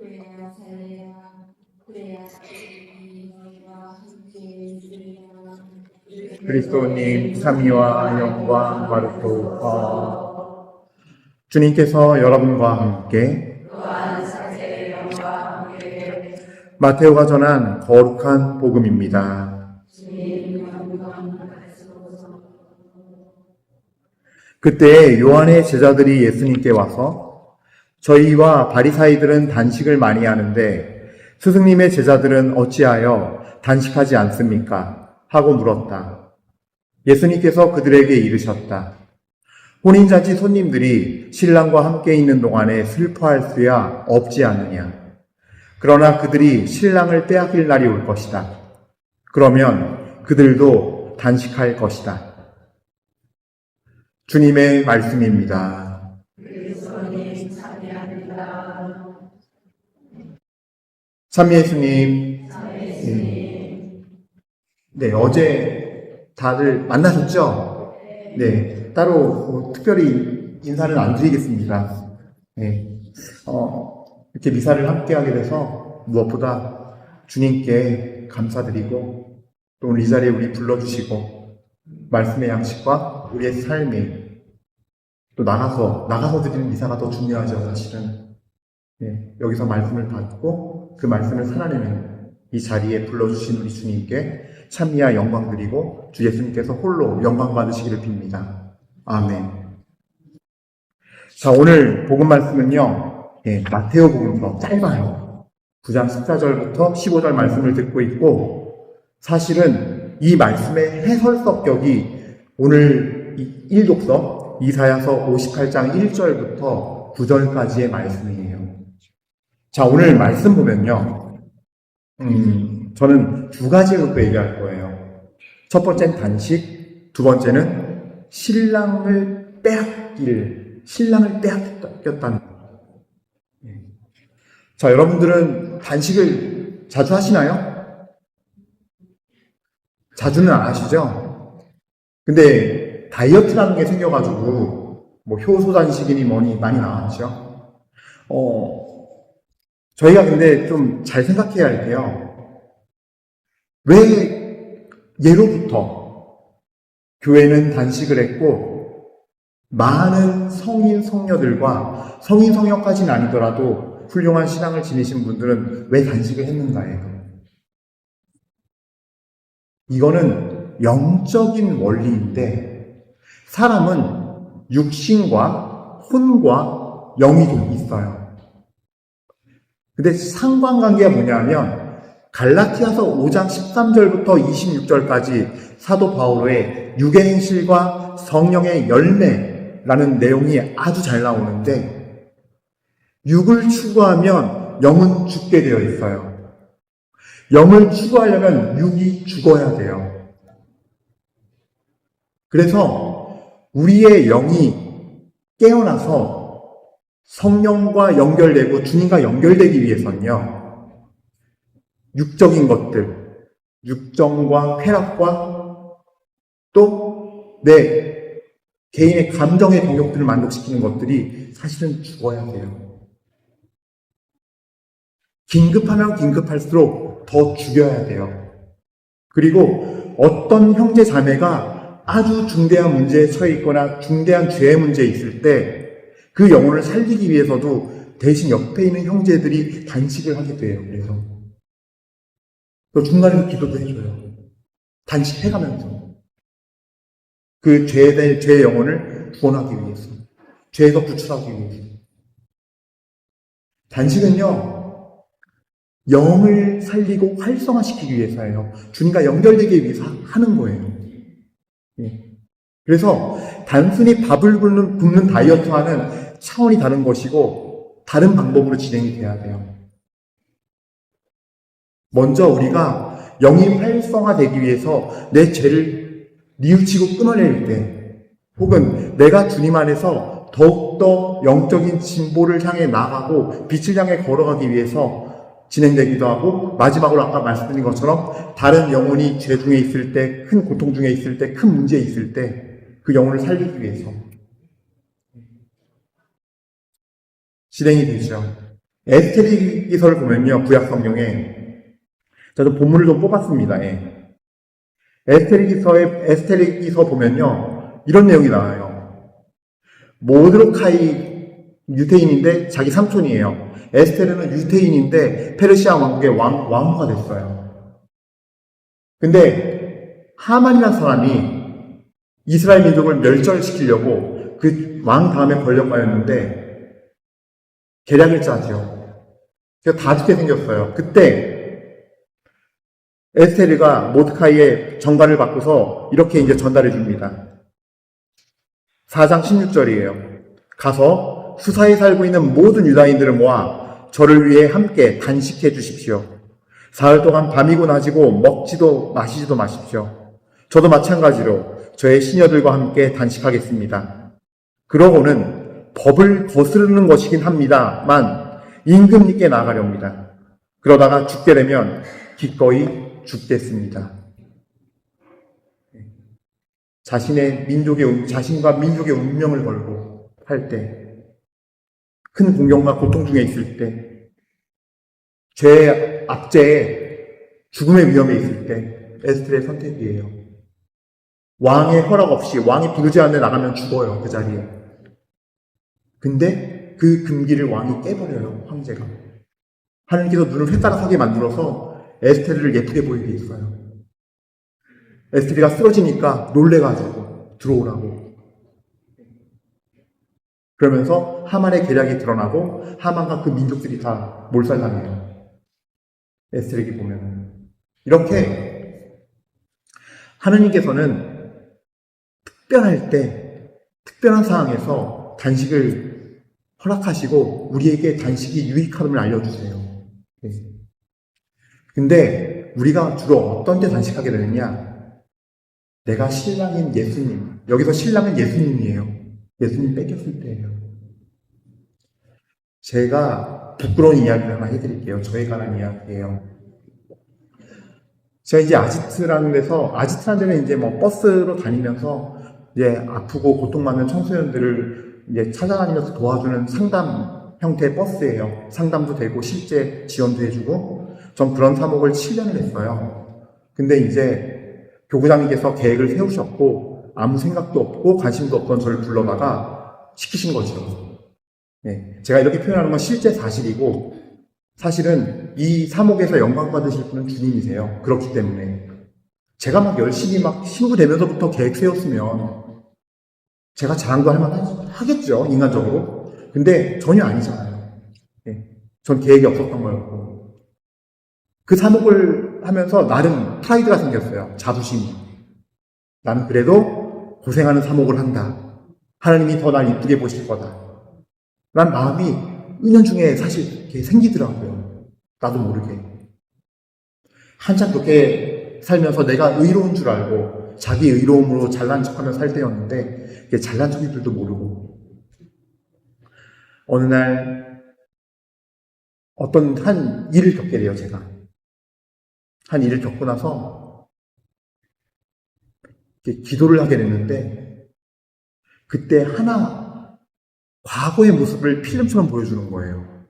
그래야 살래야 그래야 너희와 함께 있으리라. 그리스도님 참의와 영광 바르토. 주님께서 여러분과 함께 또한 사제의 영과 함께 마테오가 전한 거룩한 복음입니다. 주님 영광하소서. 그때 요한의 제자들이 예수님께 와서 저희와 바리사이들은 단식을 많이 하는데 스승님의 제자들은 어찌하여 단식하지 않습니까? 하고 물었다. 예수님께서 그들에게 이르셨다. 혼인잔치 손님들이 신랑과 함께 있는 동안에 슬퍼할 수야 없지 않느냐. 그러나 그들이 신랑을 빼앗길 날이 올 것이다. 그러면 그들도 단식할 것이다. 주님의 말씀입니다. 그리스도님 찬양합니다. 참 예수님. 예수님. 네, 어제 다들 만나셨죠? 네, 따로 특별히 인사는 안 드리겠습니다. 네, 이렇게 미사를 함께하게 돼서 무엇보다 주님께 감사드리고 또 오늘 이 자리에 우리 불러주시고 말씀의 양식과 우리의 삶이 또 나가서 드리는 미사가 더 중요하죠, 사실은. 네, 여기서 말씀을 받고 그 말씀을 살아내는 이 자리에 불러주신 우리 주님께 찬미와 영광 드리고 주 예수님께서 홀로 영광 받으시기를 빕니다. 아멘. 자, 오늘 복음 말씀은요, 마테오 복음서 짧아요. 9장 14절부터 15절 말씀을 듣고 있고, 사실은 이 말씀의 해설 성격이 오늘 1독서 이사야서 58장 1절부터 9절까지의 말씀이에요. 자, 오늘 말씀 보면요, 저는 두 가지 의미로 얘기할 거예요. 첫 번째는 단식, 두 번째는 신랑을 빼앗겼다는 거예요. 자, 여러분들은 단식을 자주 하시나요? 자주는 안 하시죠? 근데 다이어트라는 게 생겨가지고 뭐 효소 단식이니 뭐니 많이 나왔죠. 저희가 근데 좀 잘 생각해야 할게요. 왜 예로부터 교회는 단식을 했고 많은 성인 성녀들과 성인 성녀까지는 아니더라도 훌륭한 신앙을 지니신 분들은 왜 단식을 했는가예요. 이거는 영적인 원리인데 사람은 육신과 혼과 영이 좀 있어요. 근데 상관관계가 뭐냐면 갈라티아서 5장 13절부터 26절까지 사도 바오로의 육의 행실과 성령의 열매라는 내용이 아주 잘 나오는데 육을 추구하면 영은 죽게 되어 있어요. 영을 추구하려면 육이 죽어야 돼요. 그래서 우리의 영이 깨어나서 성령과 연결되고 주님과 연결되기 위해서는요, 육적인 것들, 육정과 쾌락과 또 내 개인의 감정의 동력들을 만족시키는 것들이 사실은 죽어야 돼요. 긴급하면 긴급할수록 더 죽여야 돼요. 그리고 어떤 형제 자매가 아주 중대한 문제에 처해 있거나 중대한 죄의 문제에 있을 때 그 영혼을 살리기 위해서도 대신 옆에 있는 형제들이 단식을 하게 돼요. 그래서 또 중간에서 기도도 해줘요. 단식해가면서 그 죄의 영혼을 구원하기 위해서, 죄에서 구출하기 위해서. 단식은요, 영을 살리고 활성화시키기 위해서예요. 주님과 연결되기 위해서 하는 거예요. 그래서 단순히 밥을 굶는 다이어트와는 차원이 다른 것이고 다른 방법으로 진행이 돼야 돼요. 먼저 우리가 영이 활성화되기 위해서 내 죄를 뉘우치고 끊어낼 때, 혹은 내가 주님 안에서 더욱더 영적인 진보를 향해 나가고 빛을 향해 걸어가기 위해서 진행되기도 하고, 마지막으로 아까 말씀드린 것처럼 다른 영혼이 죄 중에 있을 때, 큰 고통 중에 있을 때, 큰 문제에 있을 때 그 영혼을 살리기 위해서 진행이 되죠. 에스테리기서를 보면요, 구약 성경에 저도 본문을 좀 뽑았습니다. 예. 에스테리기서 보면요, 이런 내용이 나와요. 모르드카이 유태인인데 자기 삼촌이에요. 에스테르는 유태인인데 페르시아 왕국의 왕후가 됐어요. 근데 하만이라는 사람이 이스라엘 민족을 멸절시키려고 그 왕 다음에 권력가였는데 계략을 짜죠. 그래서 다 죽게 생겼어요. 그때 에스테르가 모드카이의 전가를 받고서 이렇게 이제 전달해 줍니다. 4장 16절이에요. 가서 수사에 살고 있는 모든 유다인들을 모아 저를 위해 함께 단식해 주십시오. 사흘 동안 밤이고 낮이고 먹지도 마시지도 마십시오. 저도 마찬가지로 저의 시녀들과 함께 단식하겠습니다. 그러고는 법을 거스르는 것이긴 합니다만 임금님께 나아가렵니다. 그러다가 죽게 되면 기꺼이 죽겠습니다. 자신과 민족의 운명을 걸고 할 때, 큰 공경과 고통 중에 있을 때, 죄의 압제에 죽음의 위험에 있을 때 에스테르의 선택이에요. 왕의 허락 없이, 왕이 부르지 않는데 나가면 죽어요, 그 자리에. 근데 그 금기를 왕이 깨버려요, 황제가. 하나님께서 눈을 휘따라서게 만들어서 에스테르를 예쁘게 보이게 했어요. 에스테르가 쓰러지니까 놀래가지고 들어오라고. 그러면서 하만의 계략이 드러나고 하만과 그 민족들이 다 몰살당해요. 에스테르기 보면 이렇게 하느님께서는 특별할 때, 특별한 상황에서 단식을 허락하시고 우리에게 단식이 유익함을 알려주세요. 네. 근데 우리가 주로 어떤 때 단식하게 되느냐? 내가 신랑인 예수님, 여기서 신랑은 예수님이에요. 예수님 뺏겼을 때예요. 제가 부끄러운 이야기를 하나 해드릴게요. 저에 관한 이야기예요. 제가 이제 아지트라는 데는 이제 뭐 버스로 다니면서 이제 아프고 고통받는 청소년들을 이제 찾아다니면서 도와주는 상담 형태의 버스예요. 상담도 되고 실제 지원도 해주고 전 그런 사목을 7년을 했어요. 근데 이제 교구장님께서 계획을 세우셨고 아무 생각도 없고 관심도 없던 저를 불러다가 시키신 거죠. 네, 제가 이렇게 표현하는 건 실제 사실이고 사실은 이 사목에서 영광 받으실 분은 주님이세요. 그렇기 때문에 제가 막 열심히 막 신부 되면서부터 계획 세웠으면 제가 자랑도 할 만하겠죠, 인간적으로. 근데 전혀 아니잖아요. 네, 전 계획이 없었던 거였고. 그 사목을 하면서 나름 프라이드가 생겼어요. 자부심이. 나는 그래도 고생하는 사목을 한다. 하나님이 더 날 이쁘게 보실 거다. 라는 마음이 은연중에 사실 이렇게 생기더라고요. 나도 모르게. 한참 그렇게 살면서 내가 의로운 줄 알고 자기 의로움으로 잘난 척하며 살 때였는데 잘난 척인 줄도 모르고 어느 날 어떤 한 일을 겪게 돼요. 제가 한 일을 겪고 나서 기도를 하게 됐는데 그때 하나 과거의 모습을 필름처럼 보여주는 거예요.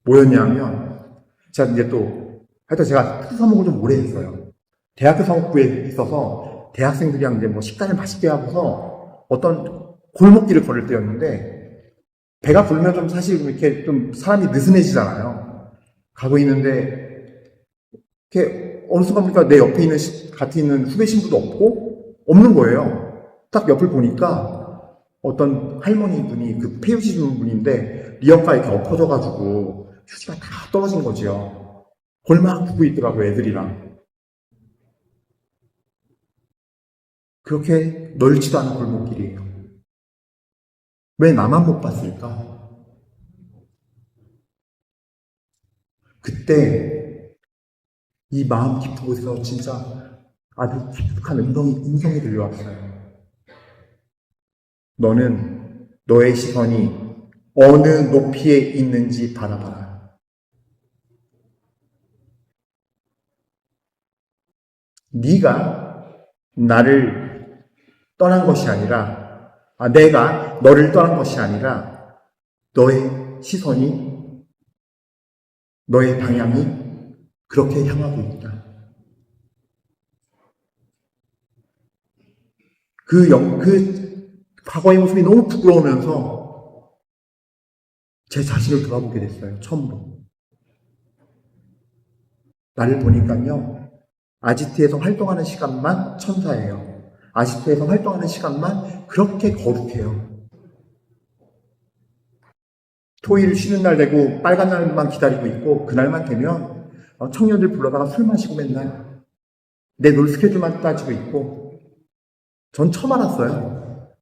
뭐였냐면 제가 이제 또 하여튼 제가 특수 사목을 좀 오래 했어요. 대학교 사목부에 있어서 대학생들이랑 이제 뭐 식단을 맛있게 하고서 어떤 골목길을 걸을 때였는데 배가 부르면 좀 사실 이렇게 좀 사람이 느슨해지잖아요. 가고 있는데 이렇게 어느 순간 보니까 내 옆에 있는 같이 있는 후배 신부도 없는 거예요. 딱 옆을 보니까 어떤 할머니 분이 그 폐유시는 분인데 리어카에 이렇게 엎어져가지고 휴지가 다 떨어진 거죠. 골막 구고 있더라고요, 애들이랑. 그렇게 넓지도 않은 골목길이에요. 왜 나만 못 봤을까? 그때 이 마음 깊은 곳에서 진짜 아주 깊숙한 음성이 들려왔어요. 너는 너의 시선이 어느 높이에 있는지 바라봐라. 네가 나를 떠난 것이 아니라, 내가 너를 떠난 것이 아니라 너의 시선이 너의 방향이 그렇게 향하고 있다. 그 과거의 모습이 너무 부끄러우면서 제 자신을 돌아보게 됐어요. 처음으로. 나를 보니까요. 아지트에서 활동하는 시간만 천사예요. 아지트에서 활동하는 시간만 그렇게 거룩해요. 토요일 쉬는 날 되고 빨간 날만 기다리고 있고 그날만 되면 청년들 불러다가 술 마시고 맨날 내 놀 스케줄만 따지고 있고 전 처음 알았어요.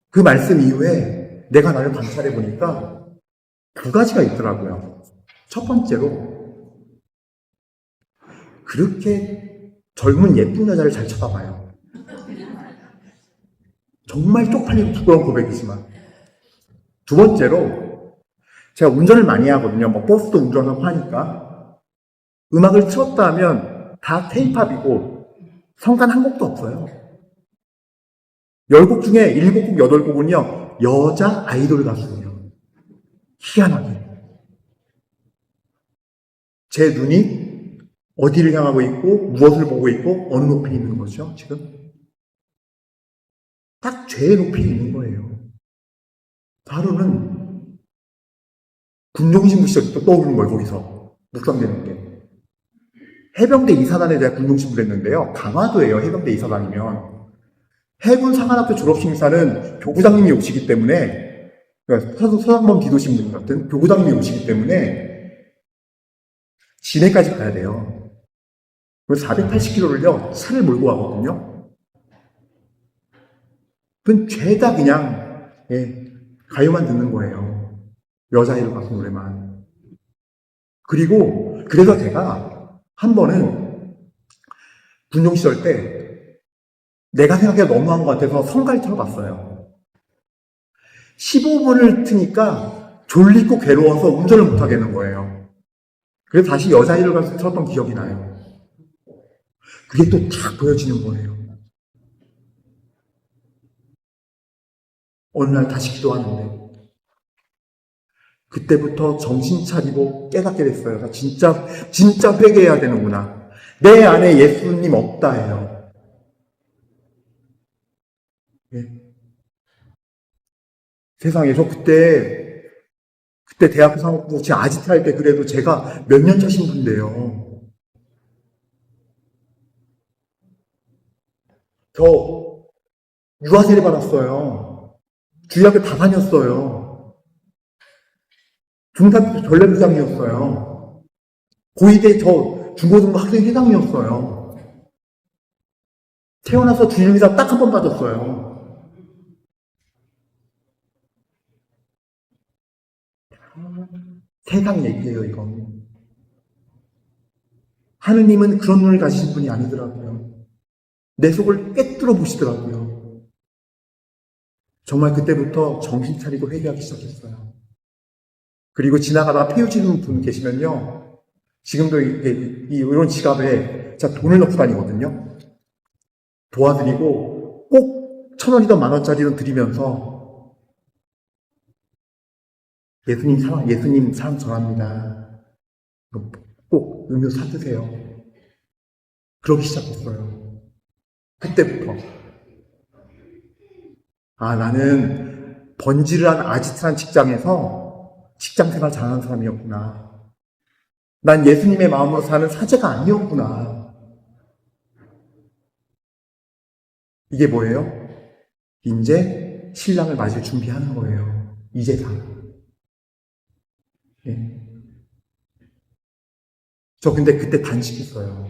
그 말씀 이후에 내가 나를 관찰해 보니까 두 가지가 있더라고요. 첫 번째로 그렇게 젊은 예쁜 여자를 잘 쳐다봐요. 정말 쪽팔리고 부끄러운 고백이지만. 두 번째로 제가 운전을 많이 하거든요. 뭐 버스도 운전하고 하니까 음악을 틀었다 하면 다 K-팝이고 성간 한 곡도 없어요. 10곡 중에 7곡, 8곡은요 여자 아이돌 가수예요. 희한하게 제 눈이 어디를 향하고 있고 무엇을 보고 있고 어느 높이에 있는 거죠 지금? 딱 죄의 높이에 있는 거예요. 하루는 군종신부 시절이 또 떠오르는 거예요. 거기서 묵상되는 게 해병대 이사단에 대한 군종신부를 했는데요. 강화도예요. 해병대 이사단이면 해군 상한학교 졸업식 인사는 교구장님이 오시기 때문에, 그러니까 서상범 기도신부 같은 교구장님이 오시기 때문에 시내까지 가야 돼요. 그래서 480km를요 차를 몰고 가거든요. 그건 죄다 그냥 가요만 듣는 거예요. 여자애들 가수 노래만. 그리고 그래서 제가 한 번은 군종 시절 때 내가 생각해 너무한 것 같아서 성가를 틀어봤어요. 15분을 트니까 졸리고 괴로워서 운전을 못 하겠는 거예요. 그래서 다시 여자애들 가서 틀었던 기억이 나요. 그게 또 딱 보여지는 거예요. 어느 날 다시 기도하는데 그때부터 정신 차리고 깨닫게 됐어요. 나 진짜 회개해야 되는구나. 내 안에 예수님 없다 해요. 세상에 저 그때 대학교 상업부 제 아지트 할 때 그래도 제가 몇 년 차 신부인데요. 저 유아세례 받았어요. 주일학교 다 다녔어요. 중학교 전례부장이었어요. 고2 때 저 중고등부 학생 회장이었어요. 태어나서 주일미사 딱 한 번 받았어요. 세상 얘기예요, 이건. 하느님은 그런 눈을 가지신 분이 아니더라고요. 내 속을 꿰뚫어 보시더라고요. 정말 그때부터 정신 차리고 회개하기 시작했어요. 그리고 지나가다가 폐유지는 분 계시면요. 지금도 이런 지갑에 제가 돈을 넣고 다니거든요. 도와드리고 꼭 1,000원이든 10,000원짜리든 드리면서 예수님 사랑 전합니다. 꼭 음료 사드세요. 그러기 시작했어요. 그때부터. 나는 번지르한 아지트란 직장에서 직장생활 잘하는 사람이었구나. 난 예수님의 마음으로 사는 사제가 아니었구나. 이게 뭐예요? 이제 신랑을 맞을 준비하는 거예요. 이제 다. 저 근데 그때 단식했어요.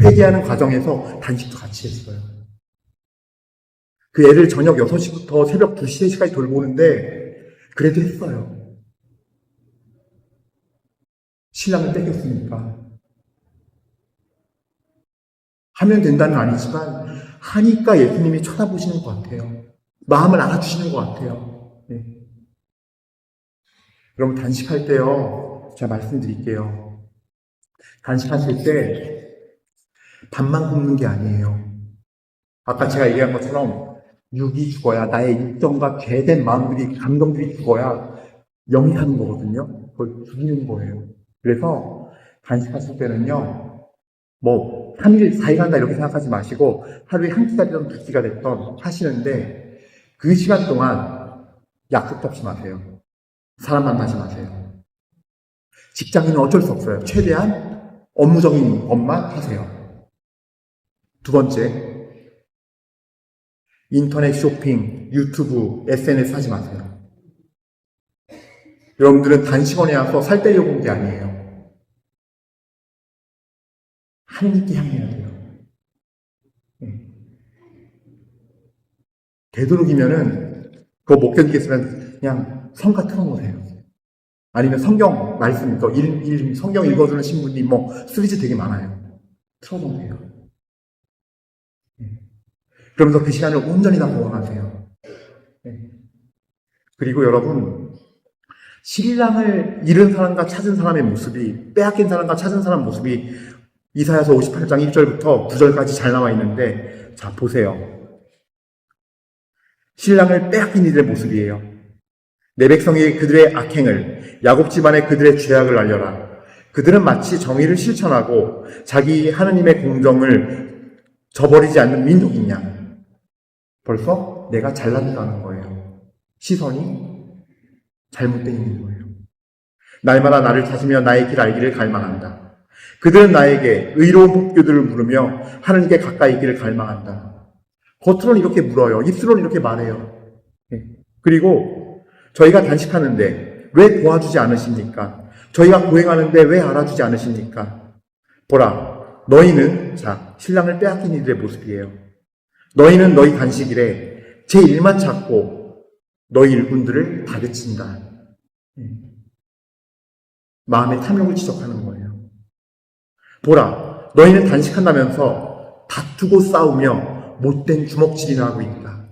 회개하는 과정에서 단식도 같이 했어요. 그 애를 저녁 6시부터 새벽 2시, 3시까지 돌보는데 그래도 했어요. 신랑을 뺏겼으니까. 하면 된다는 아니지만 하니까 예수님이 쳐다보시는 것 같아요. 마음을 알아주시는 것 같아요. 여러분 단식할 때요. 제가 말씀드릴게요. 단식하실 때 밥만 굶는 게 아니에요. 아까 제가 얘기한 것처럼 육이 죽어야 나의 육정과 죄된 마음들이 감정들이 죽어야 영이 하는 거거든요. 그걸 죽이는 거예요. 그래서 단식하실 때는요, 뭐 3일, 4일 한다 이렇게 생각하지 마시고 하루에 한 끼가 됐던 두 끼가 됐던 하시는데 그 시간 동안 약속도 없이 마세요. 사람 만나지 마세요. 직장인은 어쩔 수 없어요. 최대한 업무적인 것만 하세요. 두 번째, 인터넷 쇼핑, 유튜브, SNS 하지 마세요. 여러분들은 단식원에 와서 살 빼려고 온 게 아니에요. 하느님께 향해야 돼요. 되도록이면은 그거 못 견디겠으면 그냥 성가 틀어놓으세요. 아니면 성경 말씀, 성경 읽어주는 신부님 뭐 시리즈 되게 많아요. 틀어놓으세요. 그러면서 그 시간을 온전히 다 보관하세요. 그리고 여러분, 신랑을 잃은 사람과 찾은 사람의 모습이, 빼앗긴 사람과 찾은 사람 모습이 이사야서 58장 1절부터 9절까지 잘 나와 있는데, 자, 보세요. 신랑을 빼앗긴 이들의 모습이에요. 내 백성이 그들의 악행을, 야곱 집안에 그들의 죄악을 알려라. 그들은 마치 정의를 실천하고 자기 하느님의 공정을 저버리지 않는 민족이냐. 벌써 내가 잘난다는 거예요. 시선이 잘못되어 있는 거예요. 날마다 나를 찾으며 나의 길 알기를 갈망한다. 그들은 나에게 의로운 법규들을 물으며 하느님께 가까이 있기를 갈망한다. 겉으로는 이렇게 물어요. 입술로는 이렇게 말해요. 그리고 저희가 단식하는데 왜 도와주지 않으십니까? 저희가 고행하는데 왜 알아주지 않으십니까? 보라, 너희는, 자, 신랑을 빼앗긴 이들의 모습이에요. 너희는 너희 단식이래 제 일만 찾고 너희 일꾼들을 다그친다. 마음의 탐욕을 지적하는 거예요. 보라, 너희는 단식한다면서 다투고 싸우며 못된 주먹질이나 하고 있다.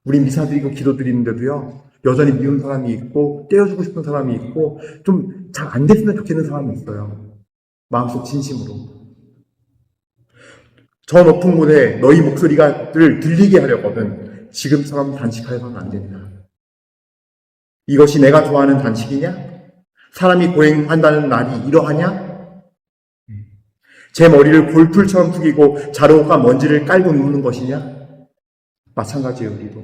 우리 미사 드리고 기도 드리는데도요, 여전히 미운 사람이 있고 떼어주고 싶은 사람이 있고 좀 잘 안 됐으면 좋겠는 사람이 있어요. 마음속 진심으로. 저 높은 곳에 너희 목소리를 들리게 하려거든 지금처럼 단식하여서는 안 된다. 이것이 내가 좋아하는 단식이냐? 사람이 고행한다는 날이 이러하냐? 제 머리를 골풀처럼 숙이고 자루가 먼지를 깔고 눕는 것이냐? 마찬가지예요, 우리도.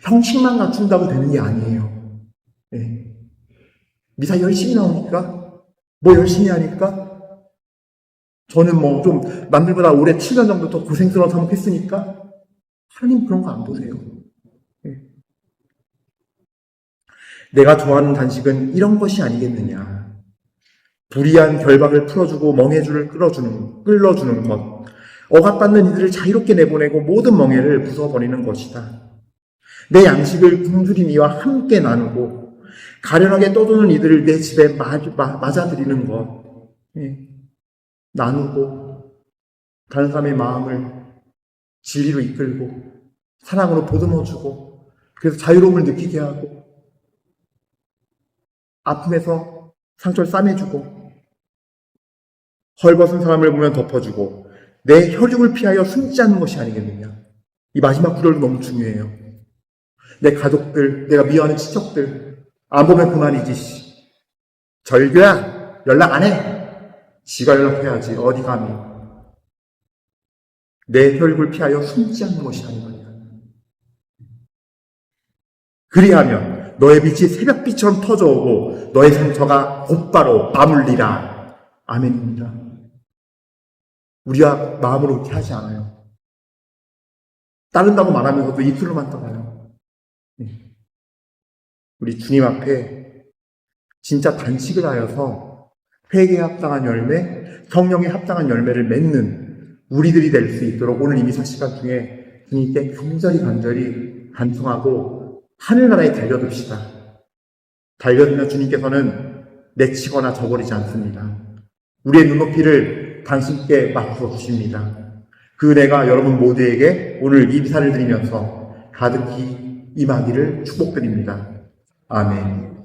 형식만 갖춘다고 되는 게 아니에요. 미사 열심히 나오니까? 뭐 열심히 하니까? 저는 뭐 좀 남들보다 올해 7년 정도 더 고생스러운 사목했으니까? 하나님 그런 거 안 보세요. 내가 좋아하는 단식은 이런 것이 아니겠느냐. 불의한 결박을 풀어주고 멍해줄을 끌어주는 것. 억압받는 이들을 자유롭게 내보내고 모든 멍해를 부숴버리는 것이다. 내 양식을 굶주림이와 함께 나누고 가련하게 떠도는 이들을 내 집에 맞아들이는 것. 나누고 다른 사람의 마음을 진리로 이끌고 사랑으로 보듬어주고 그래서 자유로움을 느끼게 하고 아픔에서 상처를 싸매주고 헐벗은 사람을 보면 덮어주고 내 혈육을 피하여 숨지 않는 것이 아니겠느냐. 이 마지막 구절도 너무 중요해요. 내 가족들, 내가 미워하는 친척들 안 보면 그만이지. 절규야 연락 안 해. 지가 연락해야지. 어디 감히. 내 혈육을 피하여 숨지 않는 것이 아니거냐. 그리하면 너의 빛이 새벽빛처럼 터져오고 너의 상처가 곧바로 아물리라. 아멘입니다. 우리가 마음으로 그렇게 하지 않아요. 따른다고 말하면서도 입술로만 떠나요. 우리 주님 앞에 진짜 단식을 하여서 회개에 합당한 열매, 성령에 합당한 열매를 맺는 우리들이 될 수 있도록 오늘 이 미사 시간 중에 주님께 간절히 간청하고 하늘나라에 달려듭시다. 달려들면 주님께서는 내치거나 저버리지 않습니다. 우리의 눈높이를 당신께 맞춰 주십니다. 그 은혜가 여러분 모두에게 오늘 이 미사를 드리면서 가득히 임하기를 축복드립니다. 아멘.